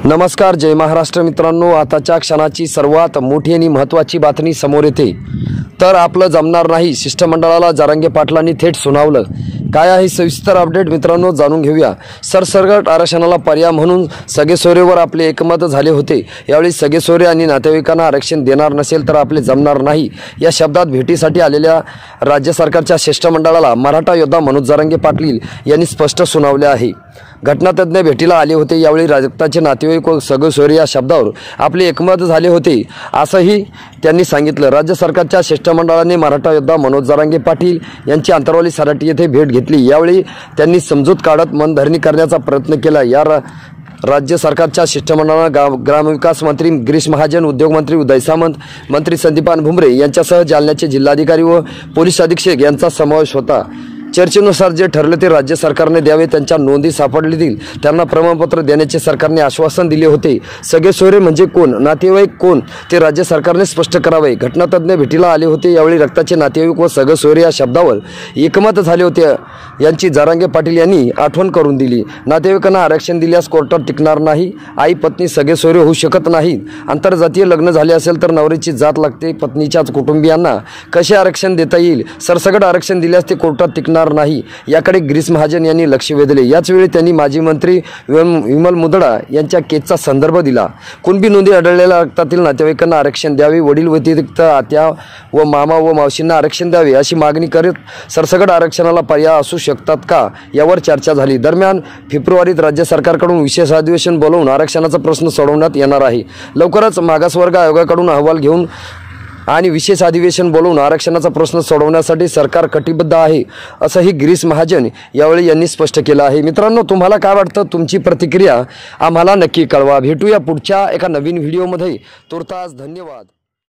नमस्कार, जय महाराष्ट्र मित्रांनो। आताच्या क्षणाची सर्वात मोठी आणि महत्त्वाची बातमी समोर येते। तर आपलं जमणार नाही शिष्टमंडळाला जरांगे पाटलांनी थेट सुनावलं। काय आहे सविस्तर अपडेट मित्रांनो, जाणून घेऊया। सरसकट आरक्षणाला पर्याय म्हणून सगेसोरेवर आपले एकमत झाले होते। यावेळी सगेसोरे आणि नातेवाईकांना आरक्षण देणार नसेल तर आपले जमणार नाही या शब्दात भेटीसाठी आलेल्या राज्य सरकारच्या शिष्टमंडळाला मराठा योद्धा मनोज जरांगे पाटील यांनी स्पष्ट सुनावले आहे। घटनातज्ञ भेटीला आले होते। यावेळी रक्ताचे नातेवाईक व सगेसोरे या शब्दावर आपले एकमत झाले होते असंही त्यांनी सांगितलं। राज्य सरकारच्या शिष्टमंडळाने मराठा योद्धा मनोज जरांगे पाटील यांची अंतरवाली सराटी येथे भेट घेतली। यावेळी त्यांनी समजूत काढत मनधरणी करण्याचा प्रयत्न केला। या राज्य सरकारच्या शिष्टमंडळानं ग्रामविकास मंत्री गिरीश महाजन, उद्योगमंत्री उदय सामंत, मंत्री संदीपान भुमरे यांच्यासह जालन्याचे जिल्हाधिकारी व पोलीस अधीक्षक यांचा समावेश होता। चर्चेनुसार जे ठरले ते राज्य सरकारने द्यावे। त्यांच्या नोंदी सापडलीतील त्यांना प्रमाणपत्र देण्याचे सरकारने आश्वासन दिले होते। सगेसोरे म्हणजे कोण, नातेवाईक कोण ते राज्य सरकारने स्पष्ट करावे। घटनातज्ञ भेटीला आले होते। यावेळी रक्ताचे नातेवाईक व सगेसोरे या शब्दावर एकमत झाले होते यांची जरांगे पाटील यांनी आठवण करून दिली। नातेवाईकांना आरक्षण दिल्यास कोर्टात टिकणार नाही। आई पत्नी सगेसोरे होऊ शकत नाहीत। आंतरजातीय लग्न झाले असेल तर नवरीची जात लागते। पत्नीच्याच कुटुंबियांना कसे आरक्षण देता येईल? सरसकट आरक्षण दिल्यास ते कोर्टात टिकणार नाही याकडे गिरीश महाजन यांनी लक्ष वेधले। याच वेळी त्यांनी माजी मंत्री विमल मुदडा यांच्या केसचा संदर्भ दिला। कुणबी नोंदी आढळलेल्या रक्तातील नातेवाईकांना आरक्षण द्यावे। वडील व्यतिरिक्त आत्या व मामा व मावशींना आरक्षण द्यावे अशी मागणी करत सरसकट आरक्षणाला पर्याय असू शकतात का यावर चर्चा झाली। दरम्यान फेब्रुवारीत राज्य सरकारकडून विशेष अधिवेशन बोलावून आरक्षणाचा प्रश्न सोडवण्यात येणार आहे। लवकरच मागासवर्ग आयोगाकडून अहवाल घेऊन आणि विशेष अधिवेशन बोलवून आरक्षणाचा प्रश्न सोडवण्यासाठी सरकार कटिबद्ध आहे असंही गिरीश महाजन यावेळी यांनी स्पष्ट केलं आहे। मित्रांनो, तुम्हाला काय वाटतं? तुमची प्रतिक्रिया आम्हाला नक्की कळवा। भेटूया पुढच्या एका नवीन व्हिडिओमध्ये। तुर्तास धन्यवाद।